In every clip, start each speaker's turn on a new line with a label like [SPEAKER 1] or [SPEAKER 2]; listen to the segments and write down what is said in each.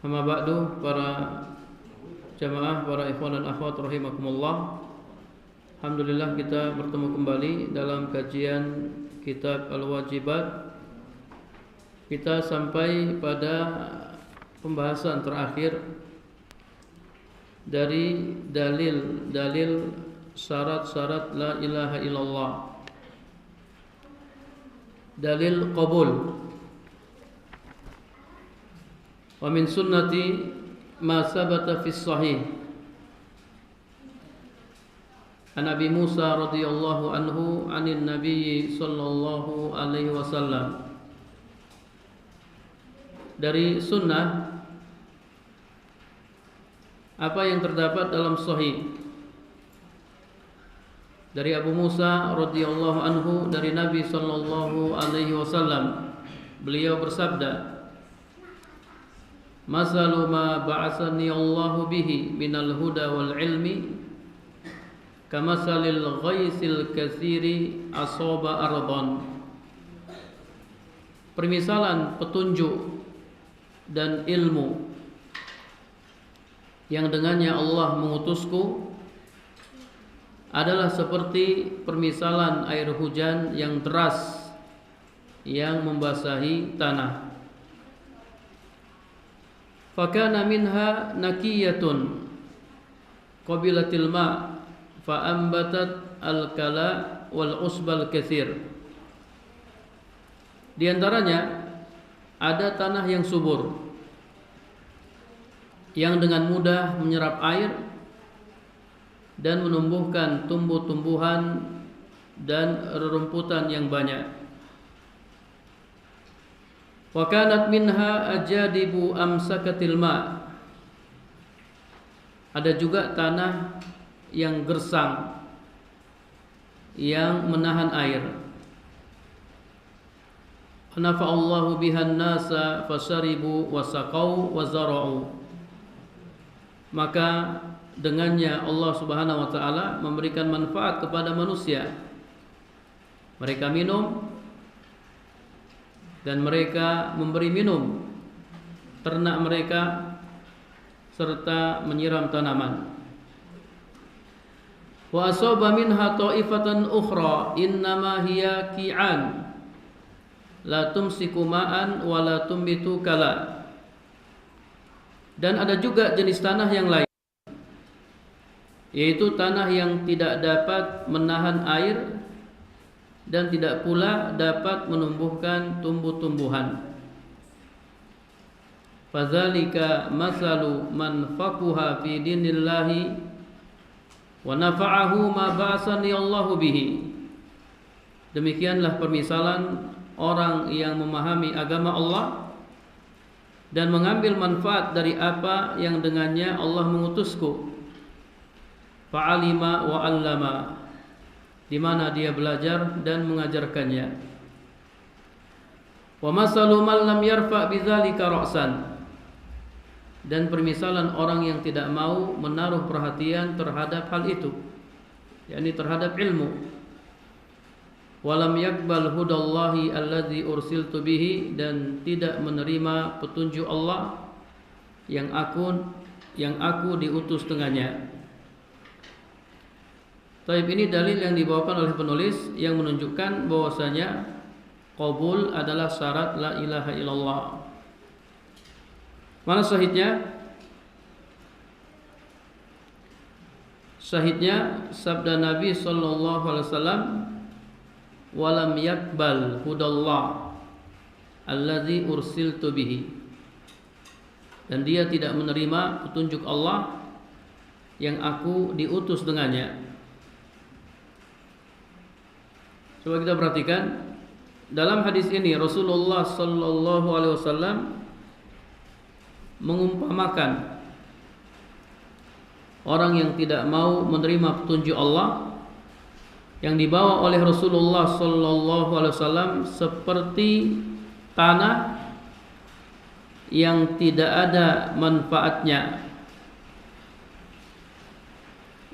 [SPEAKER 1] Amma ba'du, para jamaah, para ikhwan dan akhwat rahimakumullah. Alhamdulillah kita bertemu kembali dalam kajian kitab Al-Wajibat. Kita sampai pada pembahasan terakhir dari dalil-dalil syarat-syarat la ilaha illallah. Dalil qabul. Wa min sunnati ma sabata fi sahih an Abi Musa radhiyallahu anhu anin Nabi sallallahu alaihi wasallam. Dari sunnah apa yang terdapat dalam sahih dari Abu Musa radhiyallahu anhu dari Nabi sallallahu alaihi wasallam, beliau bersabda, masalu ma ba'asani Allahu bihi minal huda wal ilmi kamasalil ghaisil katsiri asaba ardan. Permisalan petunjuk dan ilmu yang dengannya Allah mengutusku adalah seperti permisalan air hujan yang deras yang membasahi tanah. Fakana minha nakiyatun qabilatil ma' fa'ambatat al-kala wal usbal katsir. Di antaranya ada tanah yang subur yang dengan mudah menyerap air dan menumbuhkan tumbuh-tumbuhan dan rerumputan yang banyak. Wa kanat minha ajadibu amsakatil ma'. Ada juga tanah yang gersang yang menahan air. Nafa'allahu bihan nasa fasaribu wasaqau wazara'u. Maka dengannya Allah Subhanahu wa taala memberikan manfaat kepada manusia. Mereka minum dan mereka memberi minum ternak mereka serta menyiram tanaman. Wa asaba minha ta'ifatan ukhra innama hiya ki'an la tumsiku ma'an wa la tumbitu kala. Dan ada juga jenis tanah yang lain, yaitu tanah yang tidak dapat menahan air dan tidak pula dapat menumbuhkan tumbuh-tumbuhan. Fadzalika masalu man faquha fi dinillahi wa nafa'ahu ma ba'asani Allahu bihi. Demikianlah permisalan orang yang memahami agama Allah dan mengambil manfaat dari apa yang dengannya Allah mengutusku. Fa'alima wa 'allama, di mana dia belajar dan mengajarkannya. Wa masalu man lam yarfa bidzalika ra'san. Dan permisalan orang yang tidak mau menaruh perhatian terhadap hal itu, yakni terhadap ilmu. Walam yakbal hudallahi alladzi ursiltu bihi, dan tidak menerima petunjuk Allah yang aku diutus dengannya. Taib, ini dalil yang dibawakan oleh penulis yang menunjukkan bahwasanya qabul adalah syarat la ilaha illallah. Mana syahidnya? Syahidnya sabda Nabi sallallahu alaihi wasallam, walam yakbal hudallah alladzi ursiltu bihi. Dan dia tidak menerima petunjuk Allah yang aku diutus dengannya. Coba kita perhatikan dalam hadis ini, Rasulullah sallallahu alaihi wasallam mengumpamakan orang yang tidak mau menerima petunjuk Allah yang dibawa oleh Rasulullah sallallahu alaihi wasallam seperti tanah yang tidak ada manfaatnya,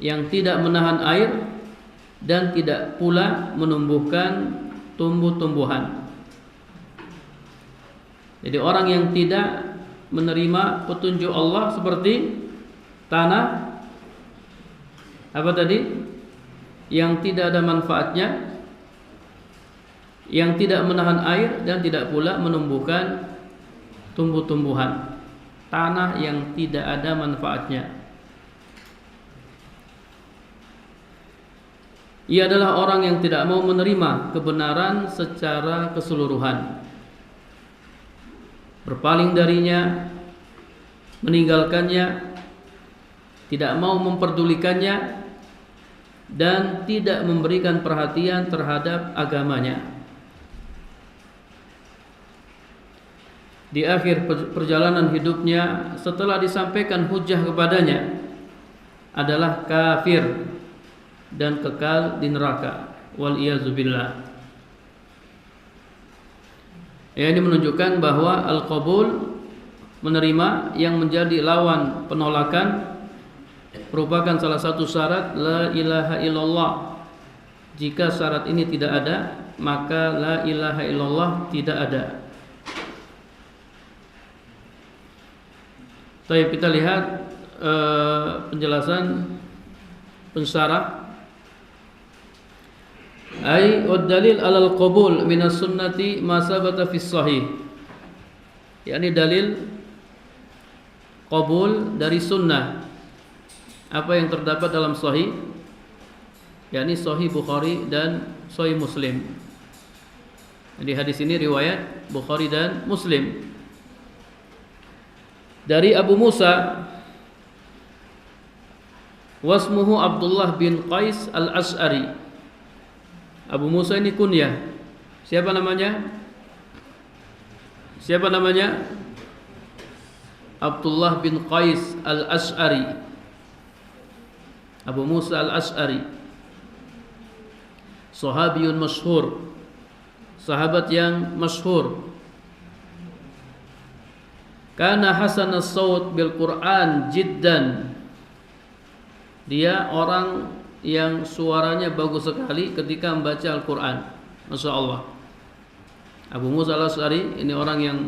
[SPEAKER 1] yang tidak menahan air dan tidak pula menumbuhkan tumbuh-tumbuhan. Jadi orang yang tidak menerima petunjuk Allah seperti tanah apa tadi? Yang tidak ada manfaatnya, yang tidak menahan air dan tidak pula menumbuhkan tumbuh-tumbuhan. Tanah yang tidak ada manfaatnya. Ia adalah orang yang tidak mau menerima kebenaran secara keseluruhan, berpaling darinya, meninggalkannya, tidak mau memperdulikannya, dan tidak memberikan perhatian terhadap agamanya. Di akhir perjalanan hidupnya, setelah disampaikan hujah kepadanya, adalah kafir dan kekal di neraka. Wal iyazubillah. Ini menunjukkan bahwa al-qabul, menerima, yang menjadi lawan penolakan merupakan salah satu syarat la ilaha illallah. Jika syarat ini tidak ada, maka la ilaha illallah tidak ada. Baik, kita lihat penjelasan pensyarah. Ai dalil alal qabul minas sunnati ma sabata fis sahih. yakni dalil qabul dari sunnah apa yang terdapat dalam sahih, yakni sahih Bukhari dan sahih Muslim. Jadi hadis ini riwayat Bukhari dan Muslim. Dari Abu Musa, wasmuhu Abdullah bin Qais al-Ash'ari. Abu Musa ini kunyah. Siapa namanya? Siapa namanya? Abdullah bin Qais al-Ash'ari. Abu Musa al-Ash'ari, sahabiyun masyhur, sahabat yang masyhur. Kana hasan as-saut bil Quran jiddan. Dia orang yang suaranya bagus sekali ketika membaca Al-Quran. Masya Allah. Abu Musa al-Ash'ari ini orang yang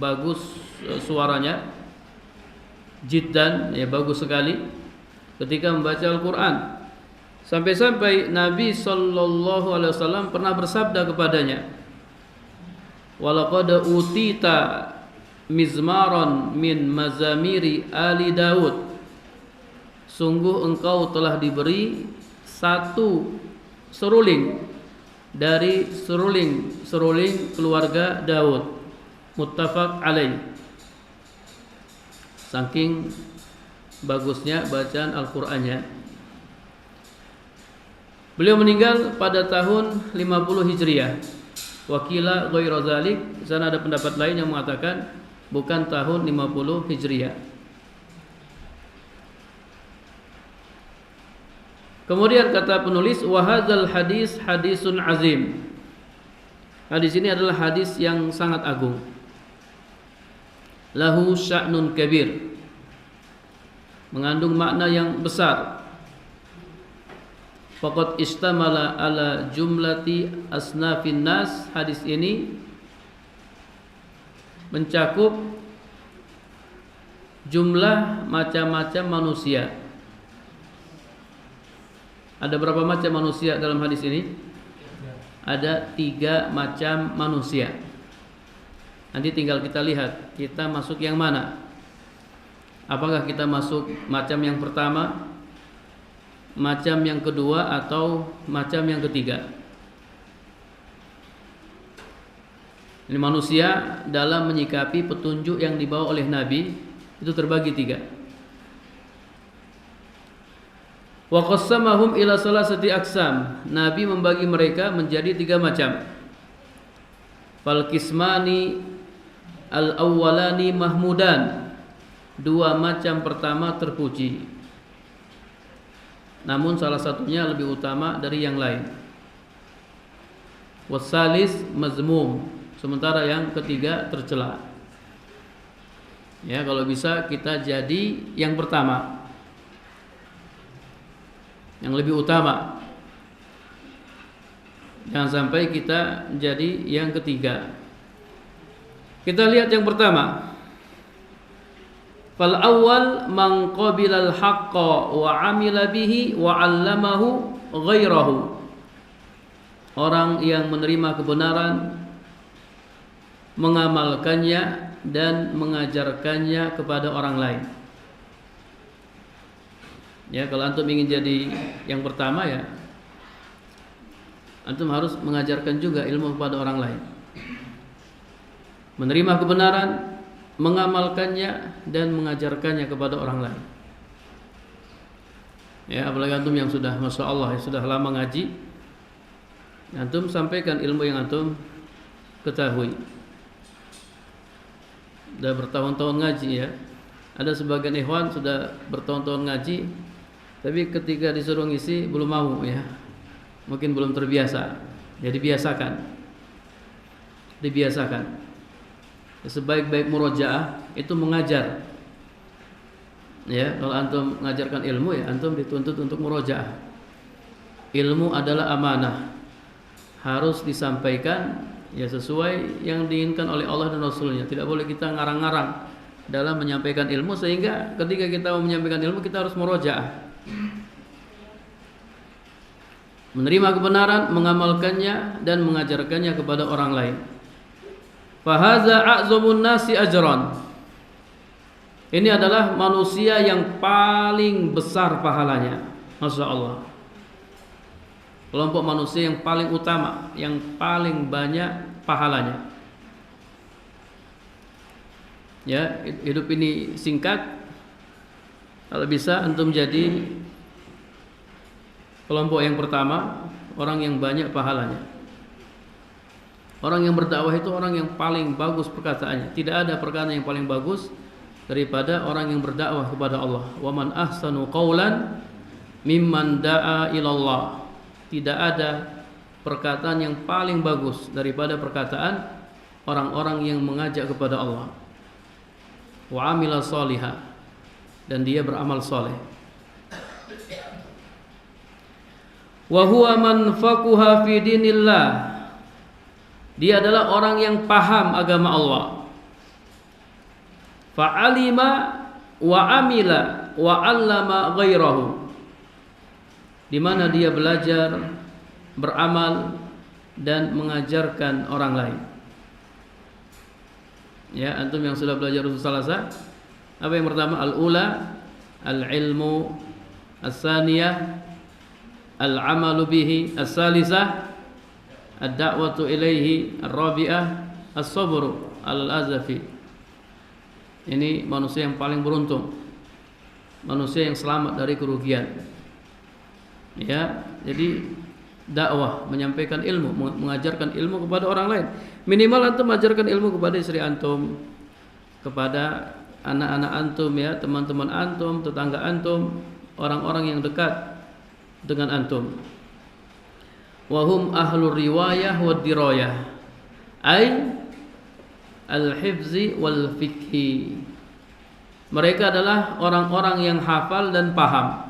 [SPEAKER 1] bagus suaranya, jiddan, ya bagus sekali ketika membaca Al-Quran. Sampai-sampai Nabi SAW pernah bersabda kepadanya, walaqad utita mizmaron min mazamiri ali Daud. Sungguh engkau telah diberi satu seruling dari seruling keluarga Daud. Muttafaq alaih. Saking bagusnya bacaan Al-Qur'annya. Beliau meninggal pada tahun 50 Hijriah. Wakila ghairu dzalik, sana ada pendapat lain yang mengatakan bukan tahun 50 Hijriah. Kemudian kata penulis, wa hadzal hadis hadisun azim. Hadis ini adalah hadis yang sangat agung. Lahu sya'nun kabir. Mengandung makna yang besar. Faqad istamala ala jumlati asnafin nas. Hadis ini mencakup jumlah macam-macam manusia. Ada berapa macam manusia dalam hadis ini? Ada 3 macam manusia. Nanti tinggal kita lihat, kita masuk yang mana. Apakah kita masuk macam yang pertama, macam yang kedua, atau macam yang ketiga? Ini manusia dalam menyikapi petunjuk yang dibawa oleh Nabi itu terbagi 3. Wa qassamahum ila salasati aqsam. Nabi membagi mereka menjadi 3 macam. Fal qismani al-awwalani mahmudan. 2 macam pertama terpuji. Namun salah satunya lebih utama dari yang lain. Wasalis mazmum. Sementara yang ketiga tercela. Ya, kalau bisa kita jadi yang pertama, yang lebih utama. Jangan sampai kita jadi yang ketiga. Kita lihat yang pertama. Fal awwal man qabila al-haqqa wa 'amila bihi wa 'allamahu ghairahu. Orang yang menerima kebenaran, mengamalkannya dan mengajarkannya kepada orang lain. Ya, kalau antum ingin jadi yang pertama ya, antum harus mengajarkan juga ilmu kepada orang lain. Menerima kebenaran, mengamalkannya dan mengajarkannya kepada orang lain. Ya, apalagi antum yang sudah Masya Allah, yang sudah lama ngaji, antum sampaikan ilmu yang antum ketahui. Sudah bertahun-tahun ngaji ya. Ada sebagian ikhwan sudah bertahun-tahun ngaji, tapi ketika disuruh ngisi belum mau ya. Mungkin belum terbiasa. Jadi dibiasakan. Sebaik-baik murojaah itu mengajar. Ya, kalau antum mengajarkan ilmu ya, antum dituntut untuk murojaah. Ilmu adalah amanah. Harus disampaikan ya sesuai yang diinginkan oleh Allah dan Rasulnya. Tidak boleh kita ngarang-ngarang dalam menyampaikan ilmu, sehingga ketika kita mau menyampaikan ilmu kita harus murojaah. Menerima kebenaran, mengamalkannya dan mengajarkannya kepada orang lain. Fahaza a'zamun nasi ajran. Ini adalah manusia yang paling besar pahalanya. Masya Allah. Kelompok manusia yang paling utama, yang paling banyak pahalanya. Ya, hidup ini singkat. Kalau bisa antum jadi kelompok yang pertama, orang yang banyak pahalanya. Orang yang berdakwah itu orang yang paling bagus perkataannya. Tidak ada perkataan yang paling bagus daripada orang yang berdakwah kepada Allah. Wa man ahsanu qawlan mimman da'a ilallah. Tidak ada perkataan yang paling bagus daripada perkataan orang-orang yang mengajak kepada Allah. Wa amila salihah, dan dia beramal saleh. Wa huwa man faquha fi dinillah. Dia adalah orang yang paham agama Allah. Fa'alima wa amila wa 'allama ghairahu. Di mana dia belajar, beramal dan mengajarkan orang lain. Ya, antum yang sudah belajar usul salasa, apa yang pertama? Al-ula al-ilmu, as-saniyah al-amalu bihi, as-salisah ad-da'watu ilaihi, ar-rabi'ah as-sabru al-azafi. Ini manusia yang paling beruntung, manusia yang selamat dari kerugian. Ya, jadi dakwah, menyampaikan ilmu, mengajarkan ilmu kepada orang lain. Minimal antum mengajarkan ilmu kepada istri antum, kepada anak-anak antum ya, teman-teman antum, tetangga antum, orang-orang yang dekat dengan antum. Wahum ahlur riwayah wad dirayah, ay al-hifzi wal fikhi. Mereka adalah orang-orang yang hafal dan paham.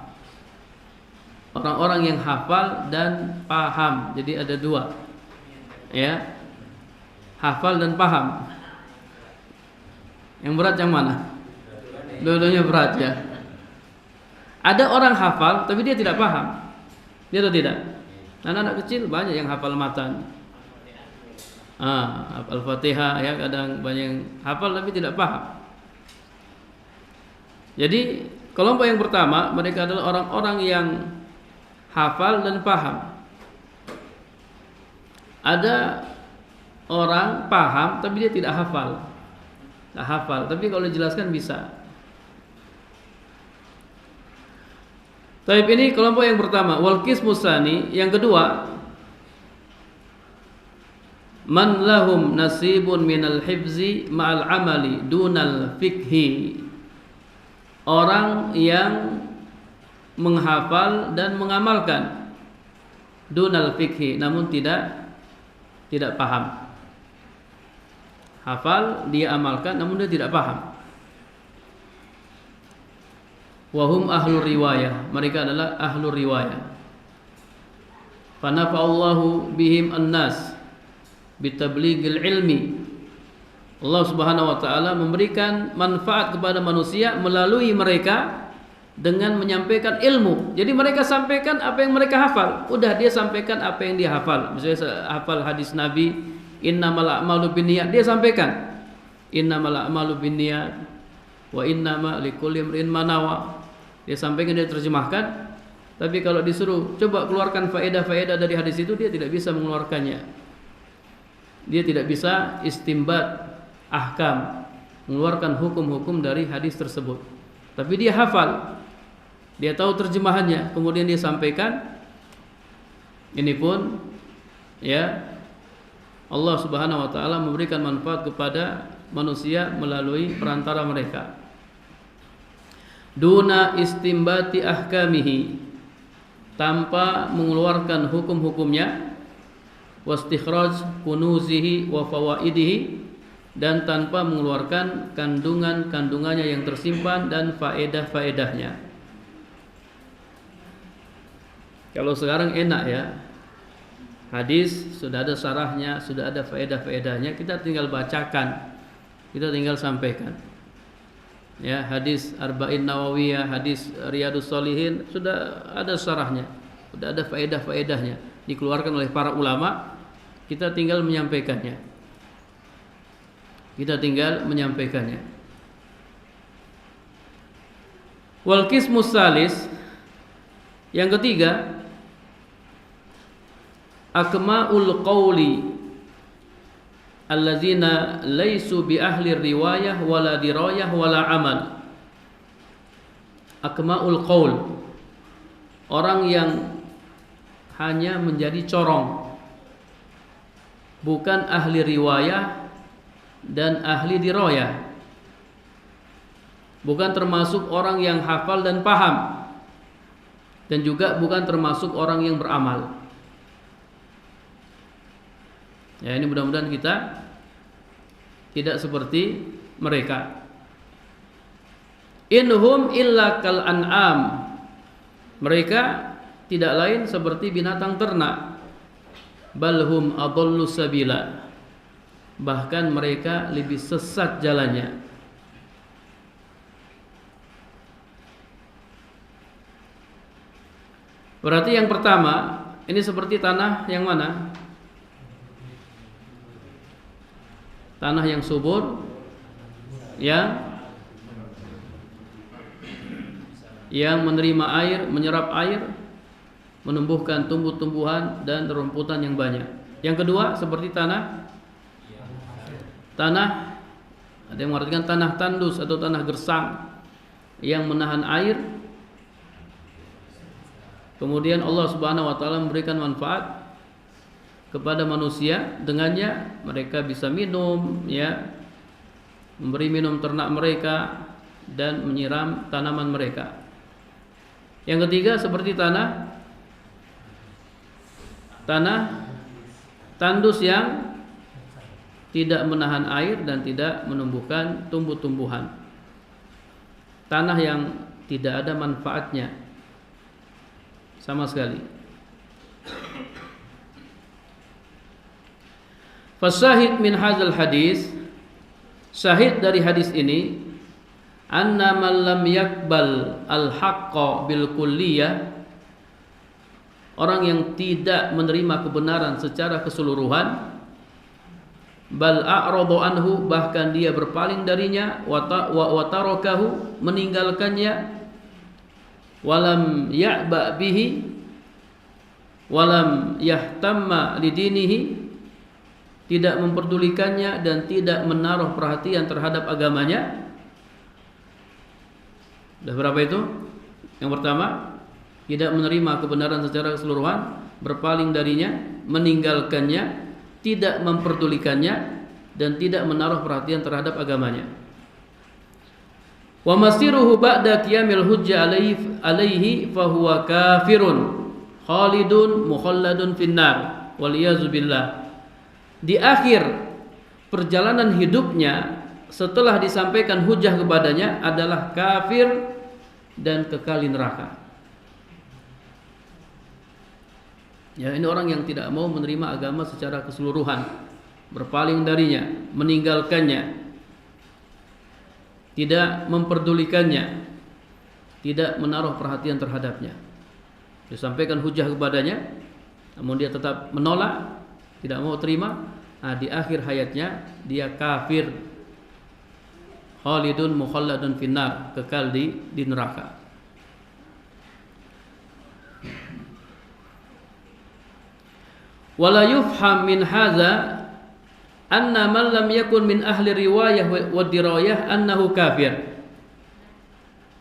[SPEAKER 1] Orang-orang yang hafal dan paham. Jadi ada dua, ya, hafal dan paham. Yang berat yang mana? Dua-duanya berat ya. Ada orang hafal tapi dia tidak paham. Dia atau tidak? Anak-anak kecil banyak yang hafal matan. Hafal Fatihah ya, kadang banyak yang hafal tapi tidak paham. Jadi kelompok yang pertama, mereka adalah orang-orang yang hafal dan paham. Ada orang paham tapi dia tidak hafal. Tidak hafal, tapi kalau dijelaskan bisa. Taib ini kelompok yang pertama. Wal qismu tsani, yang kedua, man lahum nasibun minal hifzi ma'al amali dunal fikhi. Orang yang menghafal dan mengamalkan dunal fikhi, namun tidak paham. Hafal, dia amalkan, namun dia tidak paham. Wahum ahlur riwayah, mereka adalah ahlur riwayah. Fanafa'allahu bihim annas bitablighil ilmi Allah Subhanahu wa taala memberikan manfaat kepada manusia melalui mereka dengan menyampaikan ilmu. Jadi mereka sampaikan apa yang mereka hafal. Udah dia sampaikan apa yang dia hafal. Misalnya hafal hadis Nabi, innamal a'malu binniyat, dia sampaikan innamal a'malu binniyat wa innama likulli imrin ma nawa. Dia sampaikan, dia terjemahkan. Tapi kalau disuruh coba keluarkan faedah-faedah dari hadis itu, dia tidak bisa mengeluarkannya. Dia tidak bisa istimbat ahkam, mengeluarkan hukum-hukum dari hadis tersebut. Tapi dia hafal, dia tahu terjemahannya, kemudian dia sampaikan. Ini pun ya Allah Subhanahu wa taala memberikan manfaat kepada manusia melalui perantara mereka. Duna istimbati ahkamihi, tanpa mengeluarkan hukum-hukumnya, wastikhraj kunuzihi wa fawaidihi, dan tanpa mengeluarkan kandungan-kandungannya yang tersimpan dan faedah-faedahnya. Kalau sekarang enak ya, hadis sudah ada syarahnya, sudah ada faedah-faedahnya, kita tinggal bacakan, kita tinggal sampaikan. Ya, hadis Arba'in Nawawiyah, hadis Riyadus Shalihin sudah ada syarahnya, sudah ada faedah-faedahnya, dikeluarkan oleh para ulama, kita tinggal menyampaikannya. Wal qismus salis, yang ketiga, akma'ul qawli allazina laisu bi ahli riwayah wala dirayah wala amal. Akma'ul qaul, orang yang hanya menjadi corong, bukan ahli riwayah dan ahli dirayah, bukan termasuk orang yang hafal dan paham, dan juga bukan termasuk orang yang beramal. Ya, ini mudah-mudahan kita tidak seperti mereka. Inhum illa kal an'am, mereka tidak lain seperti binatang ternak. Balhum adallu sabila, bahkan mereka lebih sesat jalannya. Berarti yang pertama, ini seperti tanah yang mana? Tanah yang subur, yang menerima air, menyerap air, menumbuhkan tumbuh-tumbuhan dan rumputan yang banyak. Yang kedua, seperti tanah, ada yang mengartikan tanah tandus atau tanah gersang yang menahan air. Kemudian Allah Subhanahu wa taala memberikan manfaat kepada manusia, dengannya mereka bisa minum, ya, memberi minum ternak mereka dan menyiram tanaman mereka. Yang ketiga seperti tanah tandus yang tidak menahan air dan tidak menumbuhkan tumbuh-tumbuhan. Tanah yang tidak ada manfaatnya sama sekali. Fasahid min hadzal hadis, syahid dari hadis ini, anna man lam yakbal al-haqqa bil kulliyah, orang yang tidak menerima kebenaran secara keseluruhan, bal a'radu anhu, bahkan dia berpaling darinya, wa tarakahu, meninggalkannya, walam ya'ba bihi, walam yahtamma lidinihi, tidak memperdulikannya dan tidak menaruh perhatian terhadap agamanya. Sudah berapa itu? Yang pertama, tidak menerima kebenaran secara keseluruhan, berpaling darinya, meninggalkannya, tidak memperdulikannya dan tidak menaruh perhatian terhadap agamanya. Wa masiruhu ba'da qiyamil hujjah alaihi fahuwa kafirun khalidun mukhalladun finnar wal iyazu billah. Di akhir perjalanan hidupnya setelah disampaikan hujah kepadanya adalah kafir dan kekal di neraka. Ya, ini orang yang tidak mau menerima agama secara keseluruhan. berpaling darinya, meninggalkannya, tidak memperdulikannya, tidak menaruh perhatian terhadapnya. Disampaikan hujah kepadanya, namun dia tetap menolak, tidak mau terima. Nah, di akhir hayatnya dia kafir, khalidun mukhalladun finnar, kekal di neraka. Wala yufham min hadza anna man lam yakun min ahli riwayah wa dirayah annahu kafir.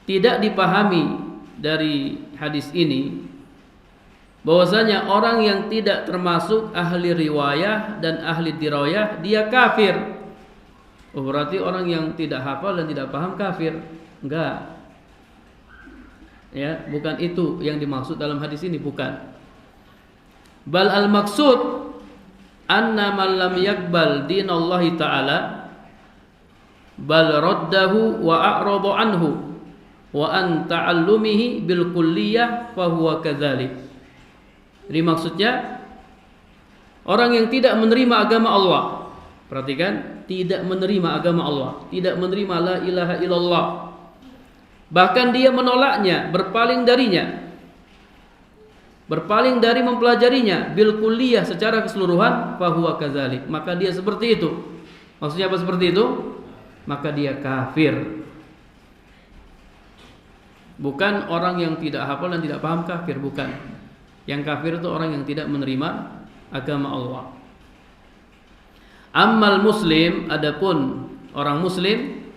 [SPEAKER 1] Tidak dipahami dari hadis ini bahwasanya orang yang tidak termasuk ahli riwayah dan ahli dirayah dia kafir. Oh, berarti orang yang tidak hafal dan tidak paham kafir? Enggak. Ya, bukan itu yang dimaksud dalam hadis ini, bukan. Bal al-maksud anna man lam yakbal dinallahi ta'ala bal raddahu wa a'rada anhu wa an ta'allumihi bil kulliyah fa huwa kadzalik. Jadi maksudnya orang yang tidak menerima agama Allah. Perhatikan, tidak menerima agama Allah, tidak menerima la ilaha illallah. Bahkan dia menolaknya, berpaling darinya. Berpaling dari mempelajarinya bil kulliyah secara keseluruhan, fahuwa kadzalik, maka dia seperti itu. Maksudnya apa seperti itu? Maka dia kafir. Bukan orang yang tidak hafal dan tidak paham kafir, bukan. Yang kafir itu orang yang tidak menerima agama Allah. Ammal muslim, adapun orang muslim,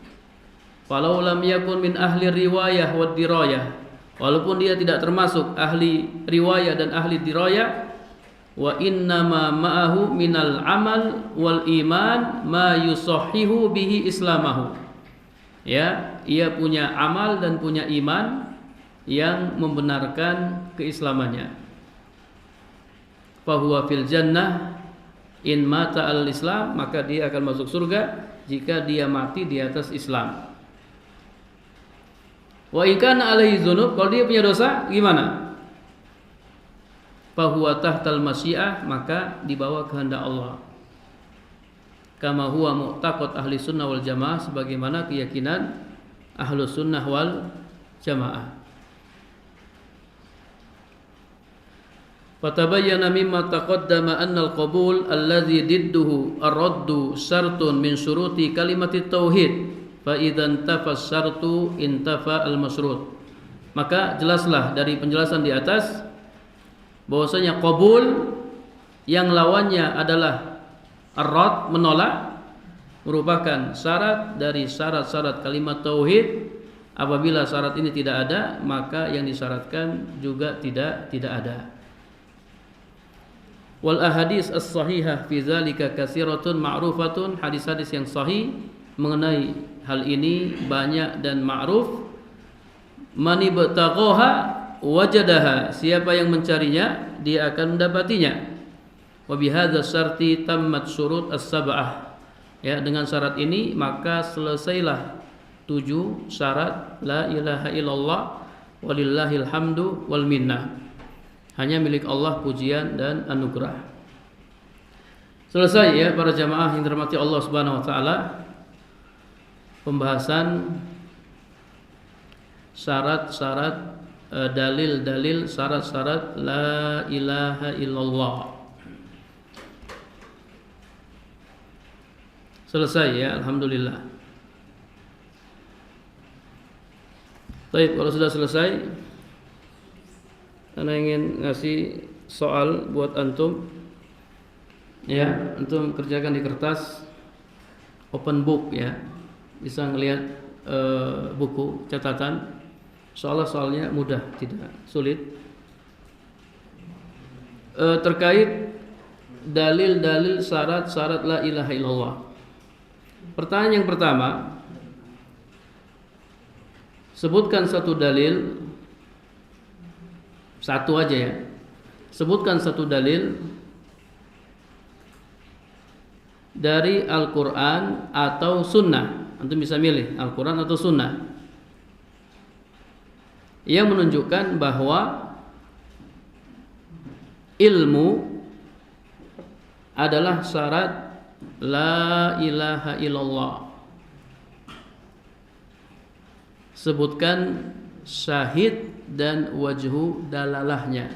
[SPEAKER 1] falau lam yakun min ahli riwayah wa dirayah, walaupun dia tidak termasuk ahli riwayah dan ahli dirayah, wa innama ma'ahu minal amal wal iman ma yusahhihu bihi islamahu. Ya, ia punya amal dan punya iman yang membenarkan keislamannya. Fa huwa fil jannah in mata al-islam, maka dia akan masuk surga jika dia mati di atas Islam. Wa in kana alaihi dzunub, kalau dia punya dosa gimana? Fa huwa tahtal masyiah, maka di bawah kehendak Allah. Kama huwa mu'taqad ahli sunnah wal jamaah, sebagaimana keyakinan ahlu sunnah wal jamaah. Fatabayyana mimma taqaddama anna al-qabul alladhi didduhu ar-raddu syartun min syuruti kalimati tauhid, fa idzan tafas syartu intafa al-masyrut. Maka jelaslah dari penjelasan di atas bahwasanya qabul yang lawannya adalah ar-radd, menolak, merupakan syarat dari syarat-syarat kalimat tauhid. Apabila syarat ini tidak ada, maka yang disyaratkan juga tidak ada. Wal ahadits as-sahihah fi dzalika katsiratun ma'rufatun, hadis-hadis yang sahih mengenai hal ini banyak dan ma'ruf. Man ibtaghaha wajadaha, siapa yang mencarinya dia akan mendapatinya. Wa bihadza syarti tammat syurut as-sab'ah, ya, dengan syarat ini maka selesailah 7 syarat la ilaha illallah walillahil hamdu wal minnah. Hanya milik Allah pujian dan anugerah. Selesai, ya para jamaah yang dirahmati Allah Subhanahu wa taala, pembahasan syarat-syarat, dalil-dalil, syarat-syarat la ilaha illallah. Selesai, ya, alhamdulillah. Baik, kalau sudah selesai, Ana ingin ngasih soal buat antum. Ya, antum kerjakan di kertas, open book, ya. Bisa ngelihat buku catatan. Soalnya mudah, tidak sulit. Terkait dalil-dalil syarat-syarat la ilaha illallah. Pertanyaan yang pertama, sebutkan satu dalil, satu aja, ya. Sebutkan satu dalil dari Al-Quran atau Sunnah. Antum bisa milih Al-Quran atau Sunnah yang menunjukkan bahwa ilmu adalah syarat la ilaha illallah. Sebutkan syahid dan wajhu dalalahnya.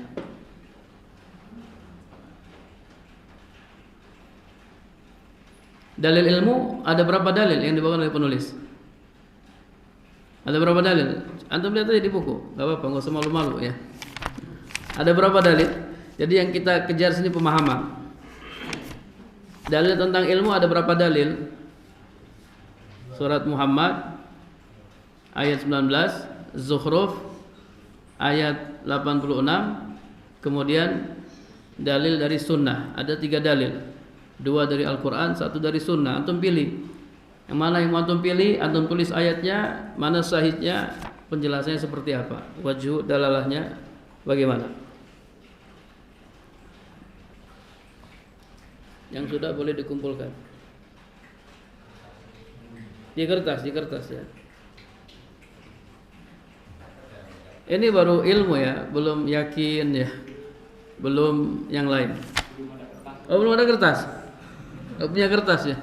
[SPEAKER 1] Dalil ilmu ada berapa dalil yang dibawakan oleh penulis? Ada berapa dalil? Antum lihat aja di buku, nggak apa-apa, nggak usah malu-malu ya. Ada berapa dalil? Jadi yang kita kejar sini pemahaman. Dalil tentang ilmu ada berapa dalil? Surat Muhammad ayat 19, Zukhruf ayat 86, kemudian dalil dari sunnah. Ada 3 dalil, 2 dari Al-Quran, 1 dari sunnah. Antum pilih yang mana yang mau antum pilih, antum tulis ayatnya, mana sahihnya, penjelasannya seperti apa, wajhu dalalahnya bagaimana. Yang sudah boleh dikumpulkan di kertas ya. Ini baru ilmu ya, belum yakin ya, belum yang lain. Oh, belum ada kertas? Oh, punya kertas ya?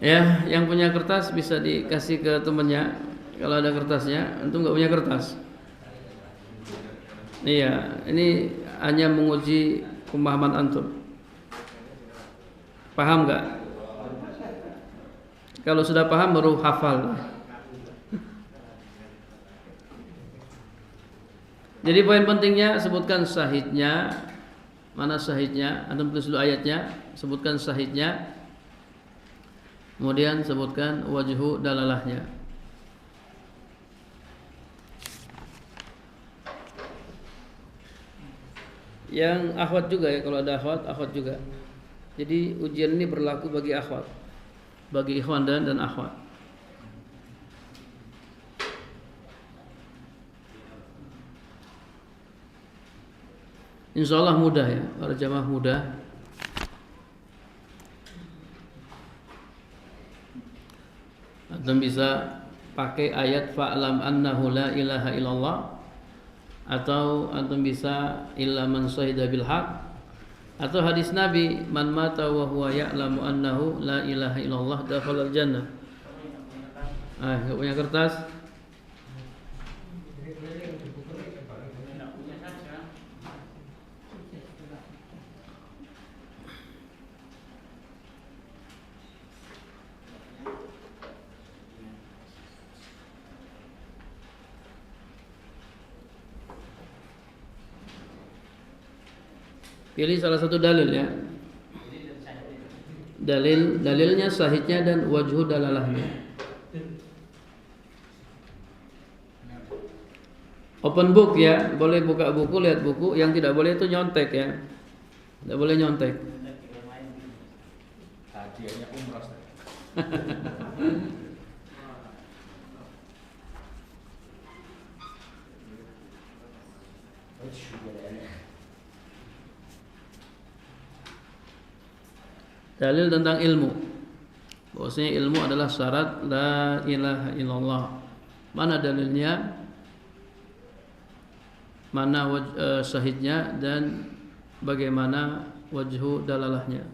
[SPEAKER 1] Ya, yang punya kertas bisa dikasih ke temannya. Kalau ada kertasnya, antum nggak punya kertas. Iya, ini hanya menguji pemahaman antum. Paham nggak? Kalau sudah paham baru hafal. Jadi poin pentingnya sebutkan syahidnya. Mana syahidnya? Antum tulis dulu ayatnya, sebutkan syahidnya. Kemudian sebutkan wajhu dalalahnya. Yang akhwat juga ya, kalau ada akhwat juga. Jadi ujian ini berlaku bagi akhwat, bagi ikhwan dan akhwat. Insyaallah mudah ya, para jamaah mudah. Antum bisa pakai ayat fa'lam annahu la ilaha illallah, atau antum bisa illa man syahida bil haq, atau hadis Nabi man mata wa huwa ya'lamu annahu la ilaha illallah dakhalal jannah. Enggak punya kertas? Pilih salah satu dalil ya. Dalilnya sahihnya dan wajhu dalalahnya. Open book ya, boleh buka buku, lihat buku. Yang tidak boleh itu nyontek ya. Tidak boleh nyontek.
[SPEAKER 2] Hadiahnya umroh.
[SPEAKER 1] Dalil tentang ilmu. Bahwasanya ilmu adalah syarat la ilaha illallah. Mana dalilnya? Mana syahidnya dan bagaimana wajhu dalalahnya?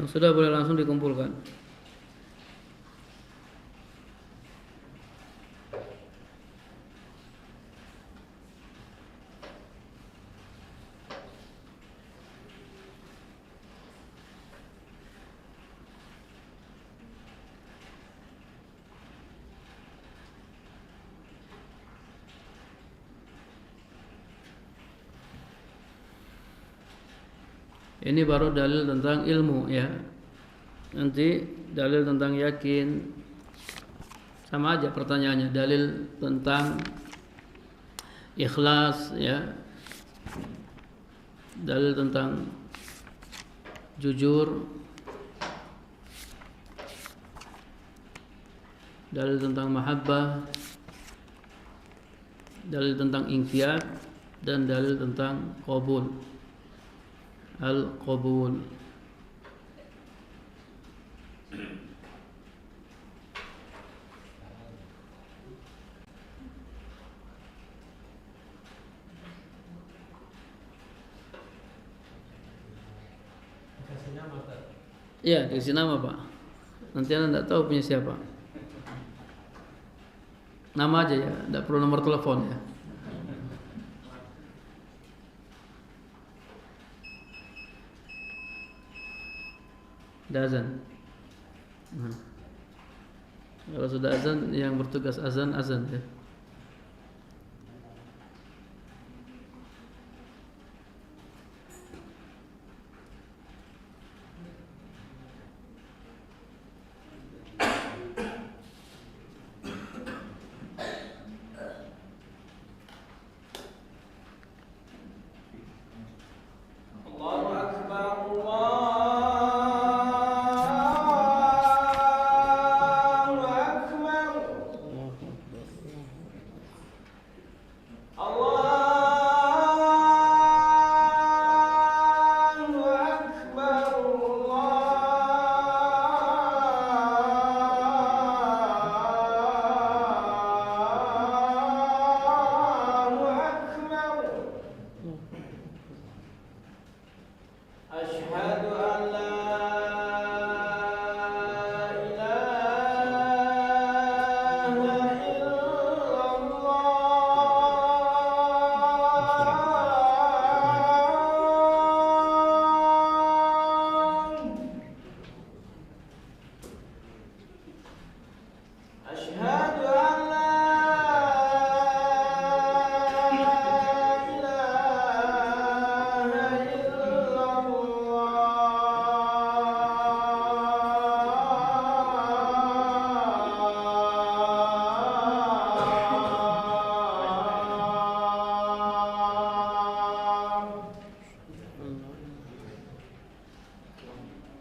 [SPEAKER 1] Yang sudah boleh langsung dikumpulkan. Ini baru dalil tentang ilmu ya. Nanti dalil tentang yakin sama aja pertanyaannya. Dalil tentang ikhlas ya. Dalil tentang jujur. Dalil tentang mahabbah. Dalil tentang inqiyad dan dalil tentang qabul. Al-qabul.
[SPEAKER 2] Kasih nama Pak.
[SPEAKER 1] Iya, dikasih nama Pak. Nanti Anda tidak tahu punya siapa. Nama aja ya, tidak perlu nomor telepon ya. Azan. Kalau sudah azan, yang bertugas azan ya.
[SPEAKER 2] Allahu Akbar, Allahu Akbar. Allahu Akbar, Allahu Akbar. Asyhadu an la ilaha illallah. Asyhadu an la ilaha illallah.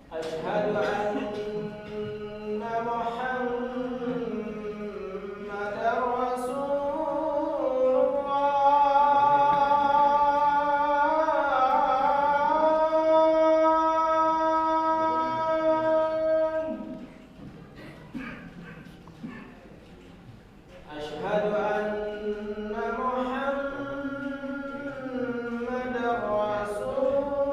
[SPEAKER 2] Asyhadu anna Muhammadar Rasulullah. Asyhadu anna Muhammadar Rasulullah.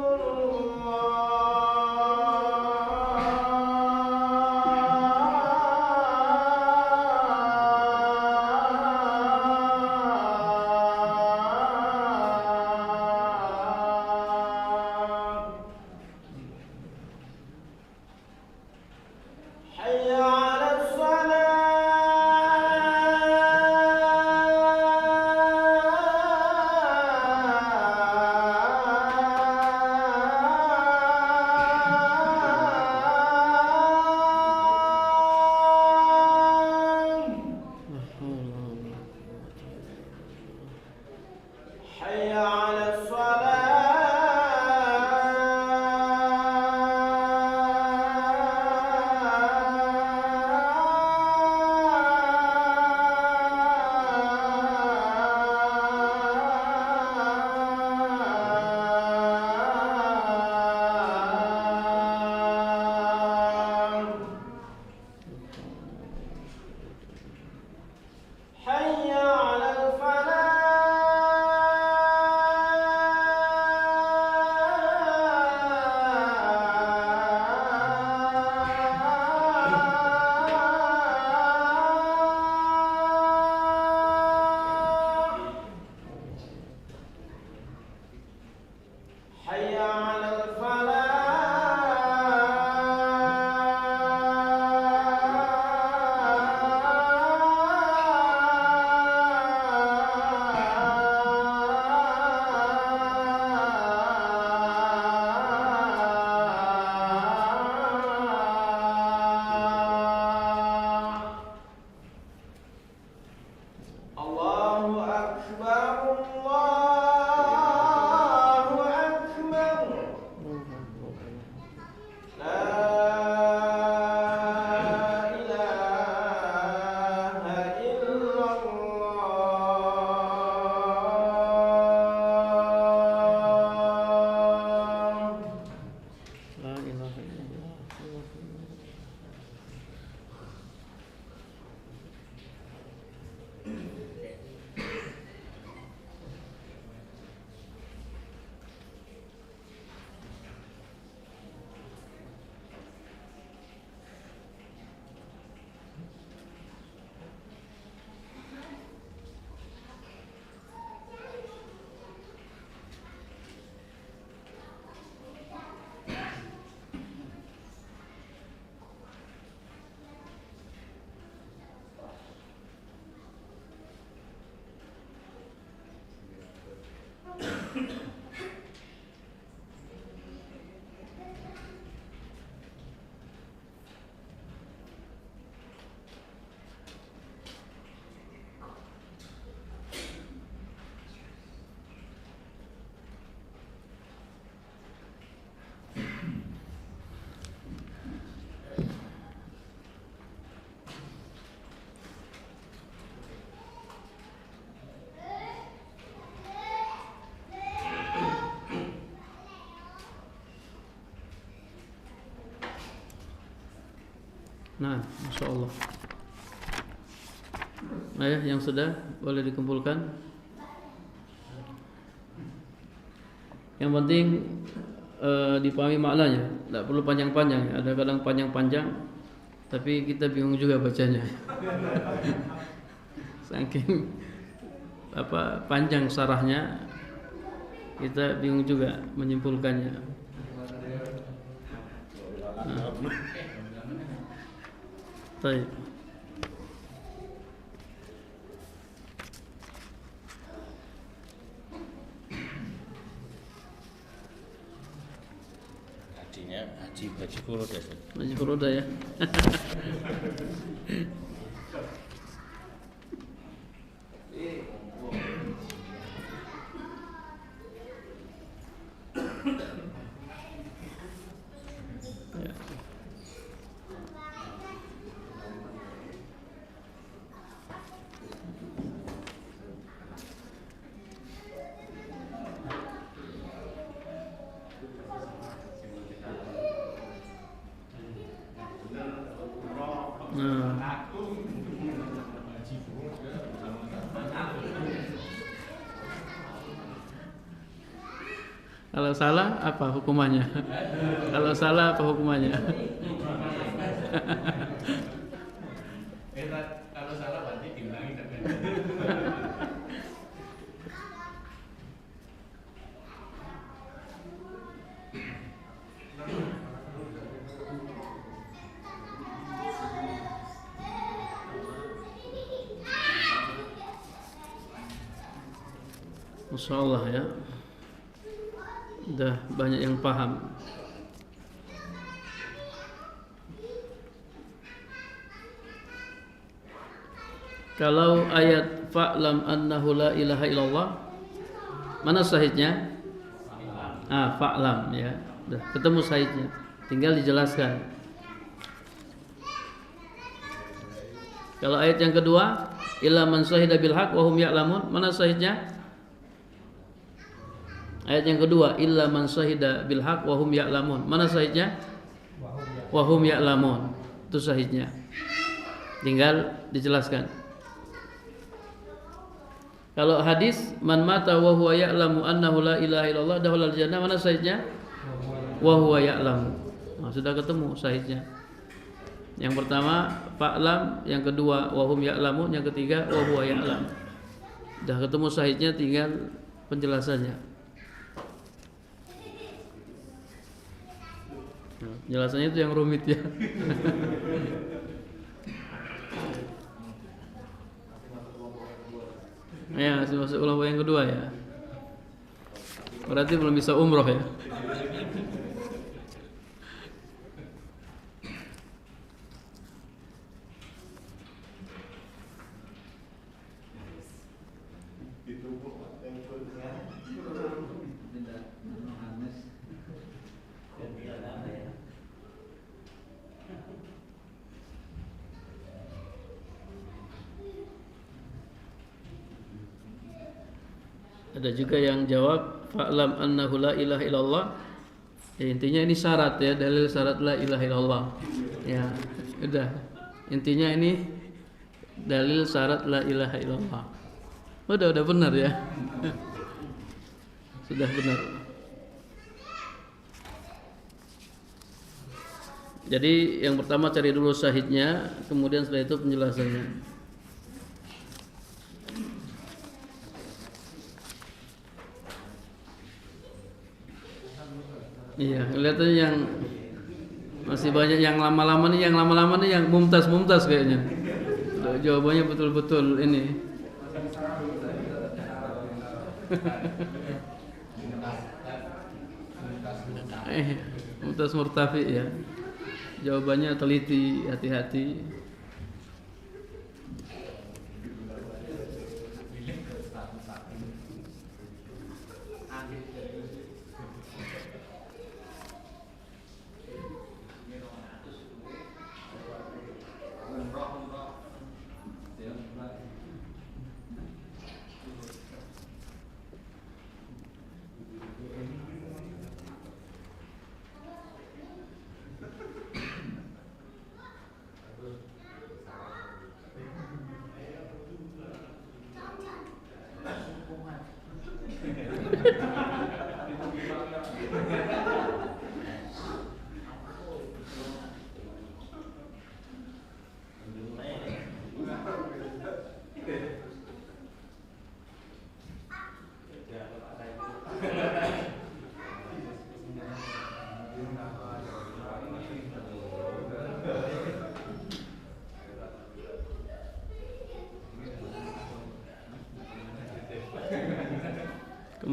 [SPEAKER 1] Nah, Masya Allah. Nah ya, yang sudah boleh dikumpulkan. Yang penting dipahami maknanya, tidak perlu panjang-panjang. Ada kadang panjang-panjang, tapi kita bingung juga bacanya. Saking panjang sarahnya, kita bingung juga menyimpulkannya. Nah. Baik.
[SPEAKER 3] Haji Baji Kuroda.
[SPEAKER 1] Baji Kuroda ya. Kalau salah apa hukumannya? Kalau salah apa hukumannya?
[SPEAKER 4] Kalau salah berarti diulangi kan?
[SPEAKER 1] Masya Allah ya. Udah banyak yang paham. Kalau ayat fa'lam annahu la ilaha illallah, mana sahihnya? Fa'lam ya. Udah ketemu sahihnya. Tinggal dijelaskan. Kalau ayat yang kedua, illa man syahida bil haq wa hum ya'lamun, mana sahihnya? Ayat yang kedua, illa man syahida bil haq wa hum ya'lamun, mana sahihnya? Wa hum ya'lamun. Itu sahihnya. Tinggal dijelaskan. Kalau hadis man mata wa huwa ya'lamu annahu la ilaha illallah dakhala al-jannah, mana sahihnya? Wa huwa ya'lamu. Nah, sudah ketemu sahihnya. Yang pertama fa'lam, yang kedua wa hum ya'lamun, yang ketiga wa huwa ya'lam. Sudah ketemu sahihnya, tinggal penjelasannya. Nah, penjelasannya itu yang rumit ya. Ya, masih masuk kelompok yang kedua ya. Berarti belum bisa umroh ya. Ada juga yang jawab fa'lam annahu la ilaha illallah. Ya, intinya ini syarat ya, dalil syarat la ilaha illallah. Ya, udah. Intinya ini dalil syarat la ilaha illallah. Udah benar ya. Sudah benar. Jadi yang pertama cari dulu syahidnya, kemudian setelah itu penjelasannya. Iya, kelihatannya yang masih banyak yang lama-lama nih, yang mumtaz kayaknya. Jawabannya betul-betul ini. Mumtaz murtafi ya. Jawabannya teliti, hati-hati.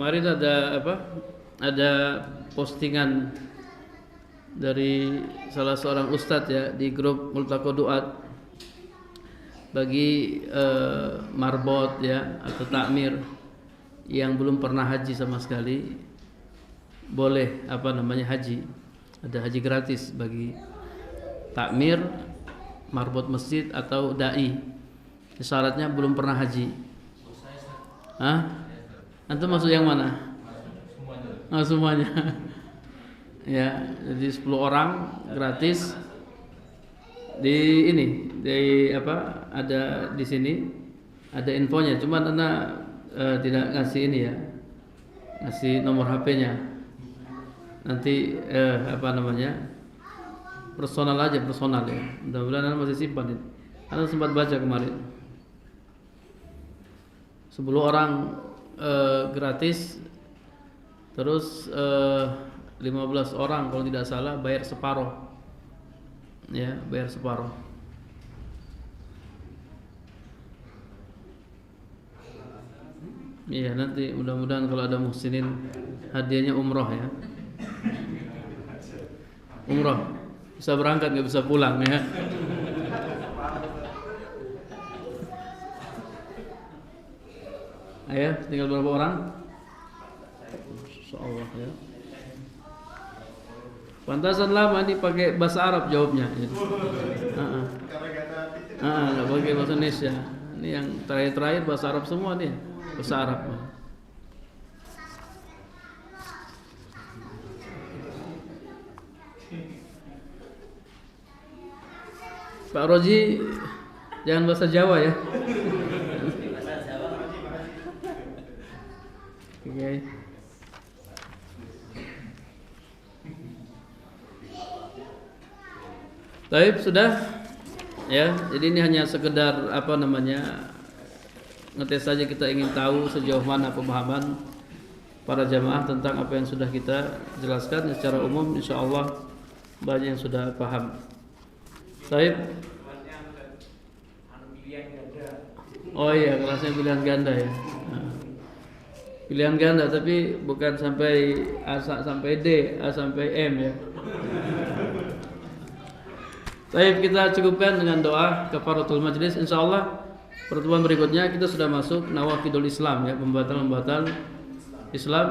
[SPEAKER 1] kemarin ada apa? Ada postingan dari salah seorang ustadz ya di grup Multaqo Duat bagi marbot ya atau takmir yang belum pernah haji sama sekali boleh haji. Ada haji gratis bagi takmir, marbot masjid atau dai. Syaratnya belum pernah haji. Antum masuk yang mana? Semuanya. Ya, jadi 10 orang gratis di ada di sini ada infonya, cuman Anda tidak ngasih ini ya. Ngasih nomor HP-nya. Nanti personal ya. Mudah-mudahan Anda masih simpan itu. Anda sempat baca kemarin. 10 orang gratis, terus 15 orang kalau tidak salah bayar separuh. Ya, bayar separuh. Iya, nanti mudah-mudahan kalau ada muhsinin hadiahnya umroh ya. Umroh. Bisa berangkat nggak bisa pulang ya. Ayo, tinggal berapa orang? Insyaallah ya. Pantasan lama nih pakai bahasa Arab jawabnya. Nggak pakai bahasa Indonesia. Ini yang terakhir bahasa Arab semua nih, bahasa Arab. Pak Roji, jangan bahasa Jawa ya. Oke. Baik, sudah ya. Jadi ini hanya sekedar ngetes saja, kita ingin tahu sejauh mana pemahaman para jamaah tentang apa yang sudah kita jelaskan. Secara umum insyaallah banyak yang sudah paham. Baik. Oh iya, kelasnya pilihan ganda ya. Pilihan ganda tapi bukan sampai A sampai D, A sampai M ya. Baik, kita cukupkan dengan doa kafaratul majlis. Insyaallah pertemuan berikutnya kita sudah masuk nawaqidul Islam ya, pembatal-pembatal Islam.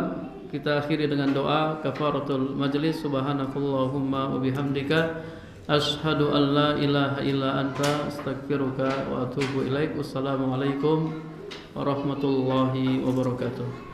[SPEAKER 1] Kita akhiri dengan doa kafaratul majlis. Subhanakallahumma wa bihamdika asyhadu an la ilaha illa anta astaghfiruka wa atubu ilaik. Wassalamualaikum warahmatullahi wabarakatuh.